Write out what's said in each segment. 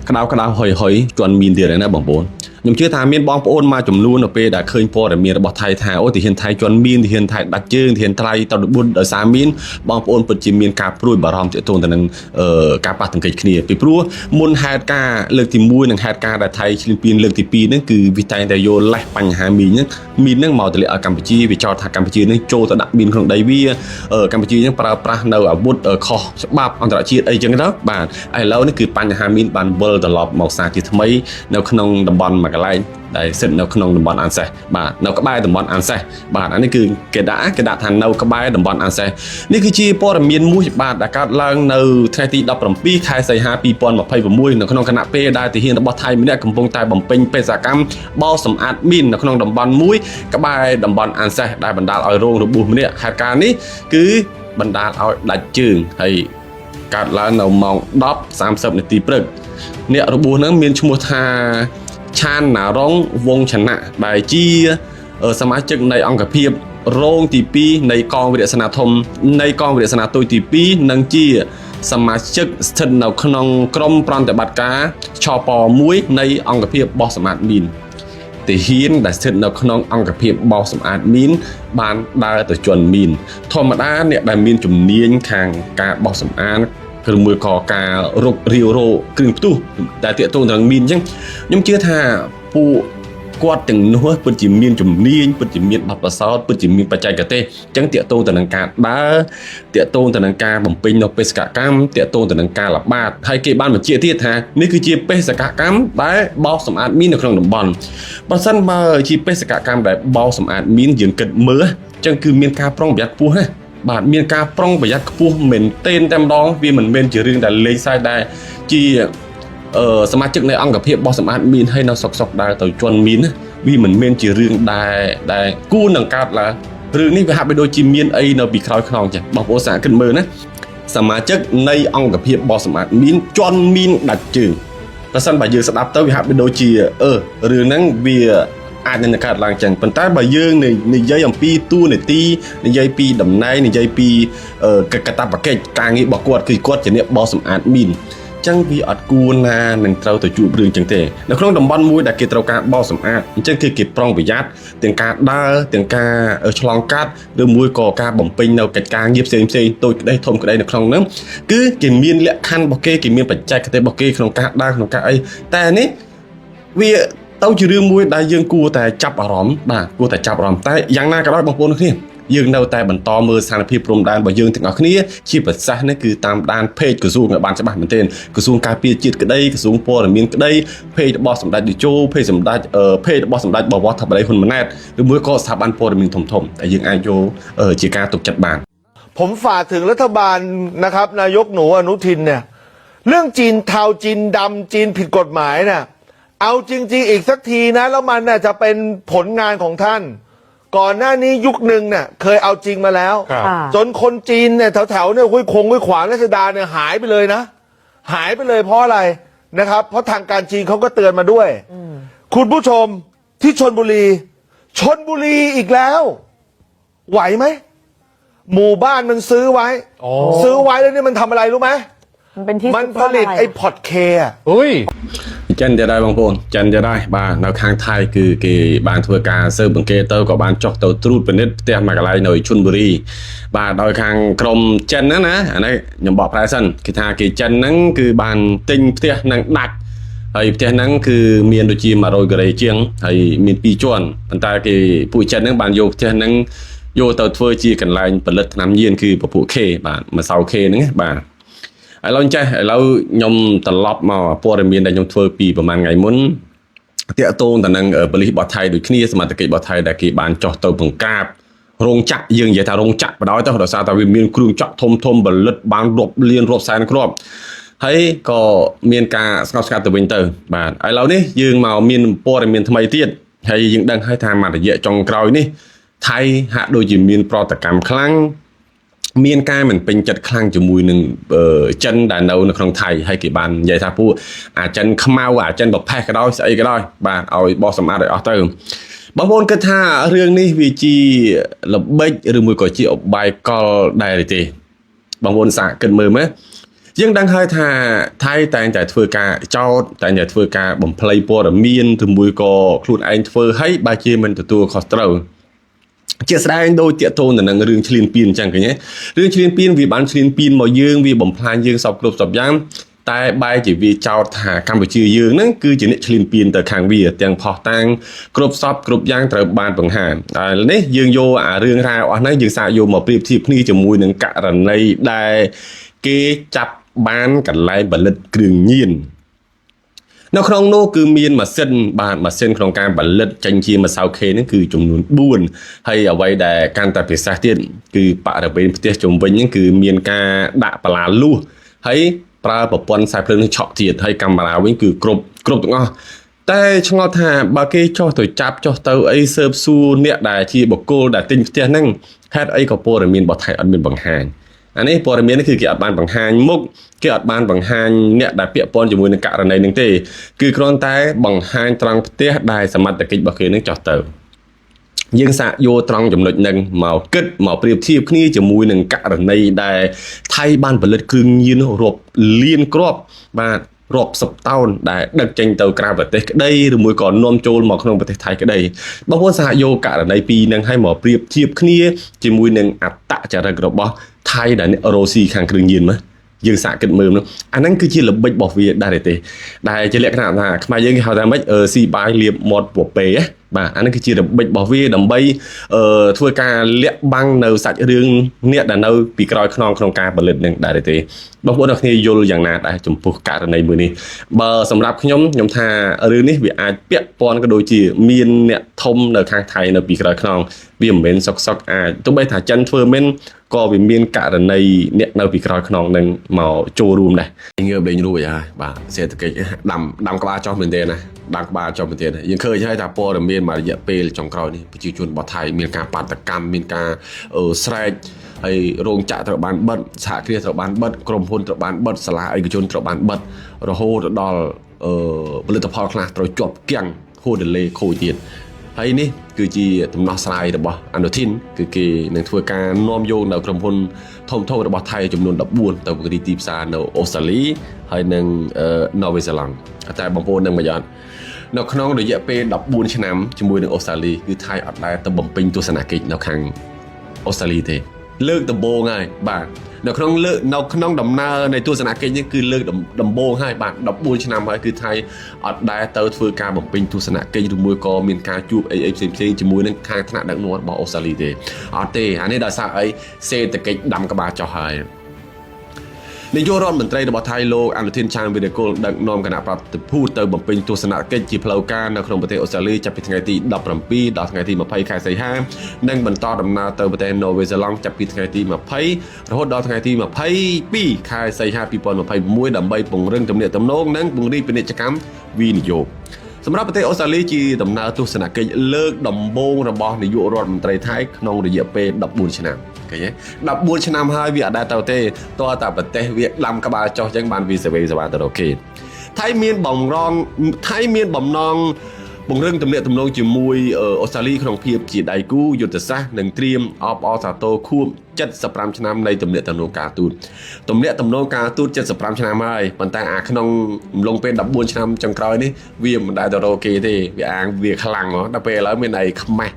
ក្តៅហុយជន់មានទៀតណាបងប្អូនខ្ញុំជឿថាមានបងប្អូនមកចំនួននៅពេលដែលឃើញព័ត៌មានរបស់ថៃថាអូទាហានថៃជន់មានទាហានថៃដាច់ជើងទាហានថៃតដបុនដោយសារមានបងប្អូនពិតជាមានការព្រួយបារម្ភទាក់ទងទៅនឹងការប៉ះទង្គិចគ្នាពីព្រោះមុនហេតុការលើកទី1និងហេតុការដែលថៃឈ្លានពានលើកទី2ហ្នឹងគឺវាតែងតែយកលេសបញ្ហាមីនហ្នឹងមកទម្លាក់ឲ្យកម្ពុជាវាចោទថាកម្ពុជានឹងចូលទៅដាក់មីនក្នុងដីវាកម្ពុជានឹងប្រើប្រាស់នៅអាវុធខុសច្បាប់អន្តរជាតិអីចឹងទៅបាទឥឡូវនេះគឺបញ្ហាមីនបានវិលត្រឡប់មកសារជាថ្មីនៅក្នុងតំបន់មួយកន្លែងដែលស្ថិតនៅក្នុងតំបន់អានសេសបាទនៅក្បែរតំបន់អានសេសបាទអានេះគឺគេដាក់ថានៅក្បែរតំបន់អានសេសនេះគឺជាព័ត៌មានមួយបាទដែលកើតឡើងនៅថ្ងៃទី17ខែសីហា2026នៅក្នុងគណៈពេលដែលទាហានរបស់ថៃម្នាក់កំពុងតែបំពេញបេសកកម្មបោសសម្អាតមីននៅក្នុងតំបន់មួយក្បែរតំបន់អានសេសដែលបណ្ដាលឲ្យរងរបួសម្នាក់ហេតុការណ៍នេះគឺបណ្ដាលឲ្យដាច់ជើងហើយកើតឡើងនៅម៉ោង 10:30 នាទីព្រឹកអ្នករបួសហ្នឹងមានឈ្មោះថាឆានណារងវងឆណៈដែលជាសមាជិកនៃអង្គភាពរងទី2នៃកងវិរៈសេនាធំនៃកងវិរៈសេនាទុយទី2និងជាសមាជិកស្ថិតនៅក្នុងក្រុមប្រតិបត្តិការឆព1នៃអង្គភាពបោះសម្អាតមីនទាហានដែលស្ថិតនៅក្នុងអង្គភាពបោសសម្អាតមីនបានដើរទៅជន់មីនធម្មតាអ្នកដែលមានជំនាញខាងការបោសសម្អាតឬមួយក៏ការរករាវរោគ្រឿងផ្ទុះតែតាកតងទៅនឹងមីនអញ្ចឹងខ្ញុំជឿថាពួកគាត់ទាំងនោះពិតជាមានជំនាញពិតជាមានបទពិសោធន៍ពិតជាមានបច្ចេកទេសអញ្ចឹងតាកតងទៅនឹងការដើរតាកតងទៅនឹងការបំពេញនៅបេសកកម្មតាកតងទៅនឹងការល្បាតហើយគេបានបញ្ជាក់ទៀតថានេះគឺជាបេសកកម្មដែលបោសសម្អាតមីននៅក្នុងតំបន់បើសិនបើជាបេសកកម្មដែលបោសសម្អាតមីនយើងគិតមើលអញ្ចឹងគឺមានការប្រុងប្រយ័ត្នខ្ពស់ណាបាទមានការប្រុងប្រយ័ត្នខ្ពស់មែនទែនតែម្ដងវាមិនមែនជារឿងដែលលេងសើចដែរជាសមាជិកនៃអង្គភាពបោះសម្អាតមីនហើយនៅសុកដែរទៅជន់មីនណាវាមិនមែនជារឿងដែលគួរនឹងកើតឡើងរឿងនេះវាហាក់បីដូចជាមានអីនៅពីក្រោយខ្នងចឹងបងប្អូនសាកគិតមើលណាសមាជិកនៃអង្គភាពបោះសម្អាតមីនជន់មីនដាច់ជើងបើសិនបើយើងស្ដាប់ទៅវាហាក់បីដូចជារឿងហ្នឹងវាអាចនឹងកើតឡើងចឹងប៉ុន្តែបើយើងនិយាយអំពីតួនាទីនិយាយពីតំណែងនិយាយពីកាតព្វកិច្ចការងាររបស់គាត់គឺគាត់ជាអ្នកបោសសម្អាតមីនចឹងវាអត់គួរណានឹងត្រូវទៅជួបរឿងចឹងទេនៅក្នុងតំបន់មួយដែលគេត្រូវការបោសសម្អាតអញ្ចឹងគឺគេប្រុងប្រយ័ត្នទាំងការដើរទាំងការឆ្លងកាត់ឬមួយក៏ការបំពេញនៅកិច្ចការងារផ្សេងតូចក្តីធំក្តីនៅក្នុងហ្នឹងគឺគេមានលក្ខខណ្ឌរបស់គេមានបច្ចេកទេសរបស់គេក្នុងការដើរក្នុងការអីតែនេះវាទៅជារឿងមួយដែលយើងគួរតែចាប់អារម្មណ៍បាទគួរតែចាប់អារម្មណ៍តែយ៉ាងណាក៏ដោយបងប្អូនគ្នាយើងនៅតែបន្តមើលស្ថានភាពព្រំដែនរបស់យើងទាំងអស់គ្នាជាប្រសាសន៍នេះគឺតាមដាន page ក្រសួងឲ្យបានច្បាស់មែនទែនក្រសួងការពារជាតិក្តីក្រសួងព័ត៌មានក្តី page របស់សម្ដេចតេជោ page សម្ដេចpage របស់សម្ដេចបវរធិបតីហ៊ុនម៉ាណែតឬមួយក៏ស្ថាប័នព័ត៌មានធំដែលយើងអាចយកជាការទុកចិត្តបានผมฝากถึงรัฐบาลนะครับนายกหนูอนุทินเนี่ยเรื่องจีนเทาจีนดำจีนผิดกฎหมายเนี่ยเอาจริงๆอีกสักทีนะแล้วมันน่ะจะเป็นผลงานของท่านก่อนหน้านี้ยุคหนึ่งเนี่ยเคยเอาจริงมาแล้วจนคนจีนเนี่ยแถวๆเนี่ยห้วยขวางรัชดาเนี่ยหายไปเลยนะหายไปเลยเพราะอะไรนะครับเพราะทางการจีนเขาก็เตือนมาด้วยคุณผู้ชมที่ชลบุรีอีกแล้วไหวไหมหมู่บ้านมันซื้อไว้แล้วเนี่ยมันทำอะไรรู้ไหมมันผลิตไอ้พอดเคចិនจะได้បងប្អូនចិនจะได้បាទនៅខាងថៃគឺគេបានធ្វើការស៊ើបអង្កេតទៅក៏បានចុះទៅត្រួតពិនិត្យផ្ទះមួយកន្លែងនៅជុនបុរីបាទដោយខាងក្រមចិនណាអានេះខ្ញុំបកប្រែសិនគេថាគេចិនហ្នឹងគឺបានទិញផ្ទះនឹងដាច់ហើយផ្ទះហ្នឹងគឺមានដូចជា100ការ៉េជាងហើយមាន2ជាន់ប៉ុន្តែគេពួកចិនហ្នឹងបានយកផ្ទះហ្នឹងយកទៅធ្វើជាកន្លែងផលិតថ្នាំញៀនគឺពពួក K បាទម្សៅ K ហ្នឹងបាទឥឡូវខ្ញុំត្រឡប់មកព័ត៌មានដែលខ្ញុំធ្វើពីប្រហែលថ្ងៃមុនតាក់ទងទៅនឹងប៉ូលីសរបស់ថៃដូចគ្នាសមត្ថកិច្ចរបស់ថៃដែលគេបានចោះទៅបង្ក្រាបរោងចក្រយើងនិយាយថារោងចក្របដ ாய் ទៅដោយសារតែវាមានគ្រឿងចក្រធំផលិតបានរាប់លានរាប់សែនគ្រាប់ហើយក៏មានការស្ងប់ស្ងាត់ទៅវិញទៅបាទឥឡូវនេះយើងមកមានព័ត៌មានថ្មីទៀតហើយយើងដឹងហើយថាមួយរយៈចុងក្រោយនេះថៃហាក់ដូចជាមានប្រតិកម្មខ្លាំងមានការមិនពេញចិត្តខ្លាំងជាមួយនឹងចិនដែលនៅក្នុងថៃហើយគេបាននិយាយថាពួកអាចិនខ្មៅអាចិនប្រផេះក៏ដោយស្អីក៏ដោយបាទឲ្យបោះសម្អាតឲ្យអស់ទៅបងប្អូនគិតថារឿងនេះវាជាល្បិចឬមួយក៏ជាអបាយកលដែរទេបងប្អូនសាកគិតមើលមើល យើងដឹងហើយថាថៃតែងតែធ្វើការចោតតែងតែធ្វើការបំភ្លៃព័ត៌មានទៅមួយក៏ខ្លួនឯងធ្វើឲ្យបើជាមិនទទួលខុសត្រូវជាស្ដែងដោយតាកតូនទៅនឹងរឿងឈ្លានពានអញ្ចឹងឃើញទេរឿងឈ្លានពានវាបានឈ្លានពានមកយើងវាបំផ្លាញយើងសពគ្រប់សពយ៉ាងតែបែរជាវាចោទថាកម្ពុជាយើងហ្នឹងគឺជាអ្នកឈ្លានពានទៅខាងវាទាំងផុសតាំងគ្រប់សពគ្រប់យ៉ាងត្រូវបានបង្ហាញហើយនេះយើងយកអារឿងរ៉ាវអស់ហ្នឹងយើងសាកយកមកប្រៀបធៀបគ្នាជាមួយនឹងករណីដែលគេចាប់បានកន្លែងផលិតគ្រឿងញៀននៅក្នុងនោះគឺមានម៉ាស៊ីនបាទម៉ាស៊ីនក្នុងការផលិតចេញជាម្សៅខេហ្នឹងគឺចំនួន4ហើយអ្វីដែលកាន់តែពិសេសទៀតគឺបរិវេណផ្ទះជុំវិញហ្នឹងគឺមានការដាក់បលាលួសហើយប្រើប្រព័ន្ធខ្សែភ្លើងនេះឆក់ទៀតហើយកាមេរ៉ាវិញគឺគ្រប់ទាំងអស់តែឆ្ងល់ថាបើគេចោះទៅចាប់ចោះទៅអីស៊ើបសួរអ្នកដែលជាបុគ្គលដែលទិញផ្ទះហ្នឹងហេតុអីក៏ព័ត៌មានរបស់ថៃអត់មានបង្ហាញអានេះព័ត៌មាននេះគឺគេអត់បានបង្ហាញមុខគេអត់បានបង្ហាញអ្នកដែលពាក់ព័ន្ធជាមួយនឹងករណីនេះទេគឺគ្រាន់តែបង្ហាញត្រង់ផ្ទះដែលសមត្ថកិច្ចរបស់គេនឹងចោះទៅយើងសាកយកត្រង់ចំណុចនឹងមកគិតមកប្រៀបធៀបគ្នាជាមួយនឹងករណីដែលថៃបានផលិតគ្រឿងញៀនរាប់លានគ្រាប់បាទរាប់សិបតោនដែលដឹកចេញទៅក្រៅប្រទេសក្តីឬមួយក៏នាំចូលមកក្នុងប្រទេសថៃក្តីបងប្អូនសាកយកករណីពីរនឹងឲ្យមកប្រៀបធៀបគ្នាជាមួយនឹងអត្តចរិតរបស់ថៃដែលរ៉ូស៊ីខាងគ្រឿងញៀនមកយើងសាកគិតមើលនោះអាហ្នឹងគឺជាល្បិចរបស់វាដែរទេដែលជាលក្ខណៈថាខ្មែរយើងគេហៅថាម៉េចស៊ីបាយលាបមាត់ពពែបាទអានេះគឺជាល្បិចរបស់វាដើម្បីធ្វើការលាក់បាំងនៅសាច់រឿងអ្នកដែលនៅពីក្រោយខ្នងក្នុងការផលិតនឹងដែរទេបងប្អូនទាំងគ្នាយល់យ៉ាងណាដែរចំពោះករណីមួយនេះបើសម្រាប់ខ្ញុំថារឿងនេះវាអាចពាក់ព័ន្ធក៏ដូចជាមានអ្នកធំនៅខាងថៃនៅពីក្រោយខ្នងវាមិនមែនសុកអាចទោះបីថាចិនធ្វើមិនក៏វាមានករណីអ្នកនៅពីក្រោយខ្នងនឹងមកចូលរួមដែរងើបលេងរួចហើយបាទសេដ្ឋកិច្ចដាំក្បាលចោះមែនទេណាដាំក្បាលចោះមែនទេយើងឃើញហើយថាព័ត៌មានមួយរយៈពេលចុងក្រោយនេះប្រជាជនរបស់ថៃមានការបាតកម្មមានការស្រែកហើយរោងចក្រត្រូវបានបិទសហគ្រាសត្រូវបានបិទក្រុមហ៊ុនត្រូវបានបិទសាលាឯកជនត្រូវបានបិទរហូតដល់ផលិតផលខ្លះត្រូវជាប់គាំងហួសដលេខូចទៀតហើយនេះគឺជាដំណោះស្រាយរបស់អនុทินគឺគេនឹងធ្វើការនាំយកនៅក្រុមហ៊ុនធំៗរបស់ថៃចំនួន14ទៅពង្រីកទីផ្សារនៅអូស្ត្រាលីហើយនិងណូវេសេឡង់តែបងប្អូននឹងមិនអត់នៅក្នុងរយៈពេល14ឆ្នាំជាមួយនឹងអូស្ត្រាលីគឺថៃអត់ដែលទៅបំពេញទស្សនកិច្ចនៅខាងអូស្ត្រាលីទេលើកដំបូងហើយបាទនៅក្នុងដំណើរនៃទស្សនកិច្ចនេះគឺលើកដំបូងហើយបាទ14ឆ្នាំហើយគឺថៃអត់ដែលទៅធ្វើការបំពេញទស្សនកិច្ចឬមួយក៏មានការជួបអីផ្សេងជាមួយនឹងខាងថ្នាក់ដឹកនាំរបស់អូស្ត្រាលីទេអត់ទេអានេះដោយសារអីសេដ្ឋកិច្ចដាំក្បាលចុះហើយនាយករដ្ឋមន្ត្រីរបស់ថៃលោកអនុทินឆានវីរៈកុលដឹកនាំគណៈប្រតិភូទៅបំពេញទស្សនកិច្ចជាផ្លូវការនៅក្នុងប្រទេសអូស្ត្រាលីចាប់ពីថ្ងៃទី17ដល់ថ្ងៃទី20ខែសីហានិងបន្តដំណើរទៅប្រទេសណូវេសេឡង់ចាប់ពីថ្ងៃទី20រហូតដល់ថ្ងៃទី22ខែសីហា2021ដើម្បីពង្រឹងទំនាក់ទំនងនិងពង្រីកពាណិជ្ជកម្មវិនិយោគសម្រាប់ប្រទេសអូស្ត្រាលីជាដំណើរទស្សនកិច្ចលើកដំបូងរបស់នាយករដ្ឋមន្ត្រីថៃក្នុងរយៈពេល14ឆ្នាំឃើញទេ14ឆ្នាំហើយវាអត់ដែលទៅទេតើតាប្រទេសវាដាំក្បាលចុះចឹងបានវាសេវីសវ៉ាទៅរកគេថៃមានបំណងពង្រឹងទំនាក់ទំនងជាមួយអូស្ត្រាលីក្នុងភាពជាដៃគូយុទ្ធសាស្ត្រនិងត្រៀមអបអរសាទរខួប75ឆ្នាំនៃទំនាក់ទំនងការទូត75ឆ្នាំហើយប៉ុន្តែក្នុងអំឡុងពេល14ឆ្នាំចុងក្រោយនេះវាមិនដែលទៅរកគេទេវាខ្លាំងហ៎ដល់ពេលឥឡូវមានអីខ្មាស់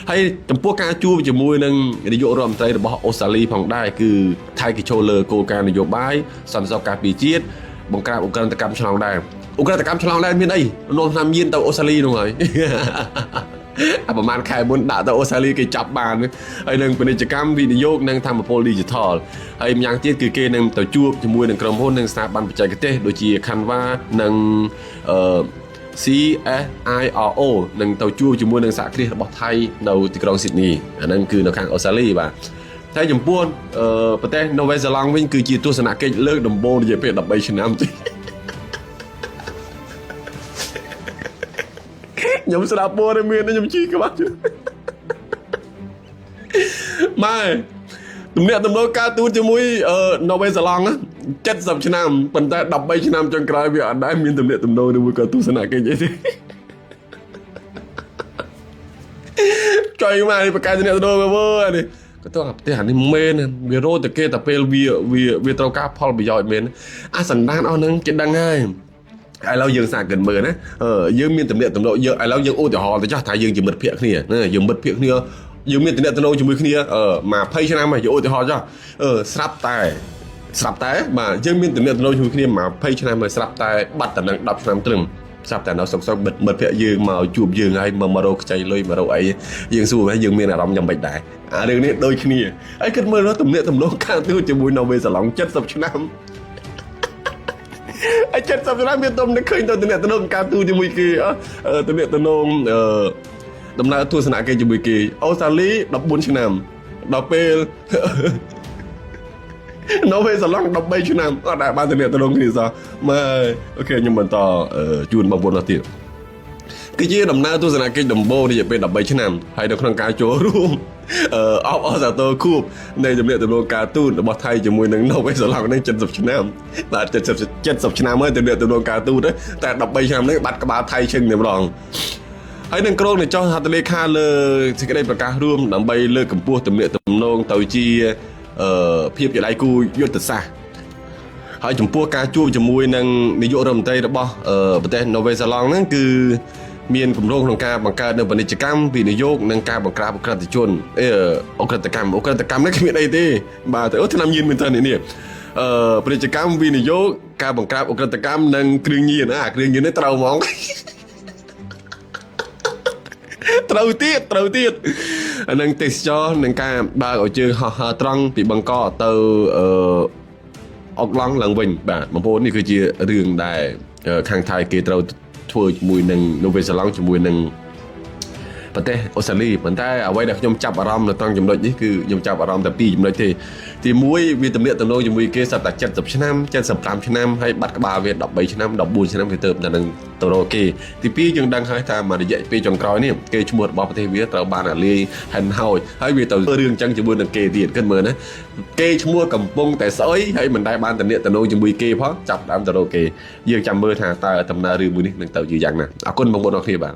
ហើយចំពោះការជួបជាមួយនឹងនាយករដ្ឋមន្ត្រីរបស់អូស្ត្រាលីផងដែរគឺថៃគេចូលលើគោលការណ៍នយោបាយសន្តិសុខការពារជាតិបង្ក្រាបឧក្រិដ្ឋកម្មឆ្លងដែនមានអីនាំថាមានទៅអូស្ត្រាលីនោះហើយប្រហែលខែមុនដាក់ទៅអូស្ត្រាលីគេចាប់បានហើយនឹងពាណិជ្ជកម្មវិនិយោគនិងធម្មពល Digital ហើយម្យ៉ាងទៀតគឺគេនឹងទៅជួបជាមួយនឹងក្រុមហ៊ុននិងស្ថាប័នបច្ចេកទេសដូចជា Canva និងCSIRO នឹងទៅជួបជាមួយនឹងសហគ្រាសរបស់ថៃនៅទីក្រុង Sydney អាហ្នឹងគឺនៅខាងអូស្ត្រាលីបាទតែចំពោះប្រទេសណូវេសេឡង់វិញគឺជាទស្សនកិច្ចលើកដំបូងរយៈពេល13ឆ្នាំទេខ្ញុំស្ដាប់ព័ត៌មានខ្ញុំជីក្បាច់ម៉ែទំនាក់ទំនងការទូតជាមួយណូវេសេឡង់70ឆ្នាំប៉ុន្តែ13ឆ្នាំចុងក្រោយវាអត់ដែលមានទំនាក់ទំនងជាមួយក៏ទស្សនកិច្ចអីទេចុយមកនេះប្រកាសទំនាក់ទំនងមើលនេះ ก็ต้องแต่หันนี่เมนวีโรแต่เกแต่เปลวีตรากาพอลไปย่อยเมนสันดานเอานึงจะดังง่ายไอ้เรายังสร้างเกินมือนะยังมีตำเนียตำโนเยอะไอ้เรายังโอ้แต่หอแต่จ้าถ่ายยังจะมัดเพียกเนี่ยยังมัดเพียกเนี่ยยังมีตำเนียตำโนจะมือเนี่ยมาไพ่ชนะมาอยู่โอ้แต่หอจ้าสลับแต่มายังมีตำเนียตำโนจะมือเนี่ยมาไพ่ชนะมาสลับแต่บัดแต่นังดับชนะตรึงสลับแต่เราสกบิดมัดเพียยืงมาจูบยืงไอ้มาโรใจเลยมาโรไอ้ยังสู้ไหมยังมีอารมณ์ยังไปได้เรื่องนี้โดยขี้ไอ้ขึ้นมือแล้วตำเนียตำโนข้างตู้จะบุยนอเวสหลงจัดสับชนะไอ้เจ็ดสัปดาห์มีต้มได้เคยตัวเนี่ยตัวน้องการตูจมูกกีตัวเนี่ยตัวน้องดำนาทัวสนาเกจมูกกีออสเตรเลียดับบุญชนามดับเปลนอร์เวย์สลังดับใบชนามก็ได้บ้านตัวเนี่ยตัวน้องที่ซะมาโอเคยังมันต่อจูนมาบนเราติcái chia đầm na tôi sẽ cái đầm bô thìเป็นดับใบชนามให้ดอกทางการโจร่วมเอาจากตัวคูบในจำเนียนตัวการ์ตูนบอไทยจะมวยหนึ่งนอกไปสลับนั่งจัดสับชนามแต่จัดสับชนามเมื่อจำเนียนตัวการ์ตูนนะแต่ดับใบชนามนั่งบัดกระบาไทยเชิงเนี่ยรองไอ้หนึ่งกรงเนี่ยเจ้าฮัตเลขาเลยที่ได้ประกาศร่วมดับใบเลิกกับพวกจำเนียนตัวน้องเตาจีเพียบจะได้กูยุติศาสตร์ให้จำพวกการจูบจมวยนั่งในยุโรปไทยนะบ่ประเทศนอร์เวย์สลังนั่นคือมีนกลุ่มโรคทางการบังการในปณิจกรรมวินิโยกในการบังการบุคลากรชนองค์กรกรรมนั่นคือมีอะไรดีบ่าแต่ทำยินเป็นตอนนี้เนี่ยปณิจกรรมวินิโยกการบังการองค์กรกรรมนั่งเครื่องยืนเครื่องยืนในตรามองตราตีดนั่งเตสจอนั่งการบ่าเอาเจอตรังปีบังกอเตอออกลังหลังวิ่งบ่าบางคนนี่คือจีเรื่องได้ข้างไทยเกตเราช่วยมวยหนึ่งโนเวสลังช่วยมวยหนึ่งประเทศออสเตรเลียมันได้เอาไว้เด็กยมจับอารมณ์เราต้องยมโดยนี่คือยมจับอารมณ์แต่ปียมโดยที่มวยวีตามินตัวโน้ยมวยเกสตัดจัดสับชนะจัดสับตามชนะให้บัตรกบาเวทดับใบชนะดับบูนชนะไปเติมแต่หนึ่งตัวโนเกที่ปียังดังให้ทำมาในใหญ่ปีจงกรอยนี่เกชมวดบอลประเทศเวียดเราบานอะไรหันเฮาให้วีตัวเรื่องจังจะบูนเกเดียดขึ้นมานะเกชมวดกับปงแต่ซอยให้มันได้บ้านแต่เนี้ยตัวโน้ยมวยเกเพราะจับตามตัวโนเกยังจำเบอร์ทางตาตำนาเรื่องมือนี่หนึ่งตัวอยู่อย่างน่ะเอาคนบางคนเอาเทียบอ่ะ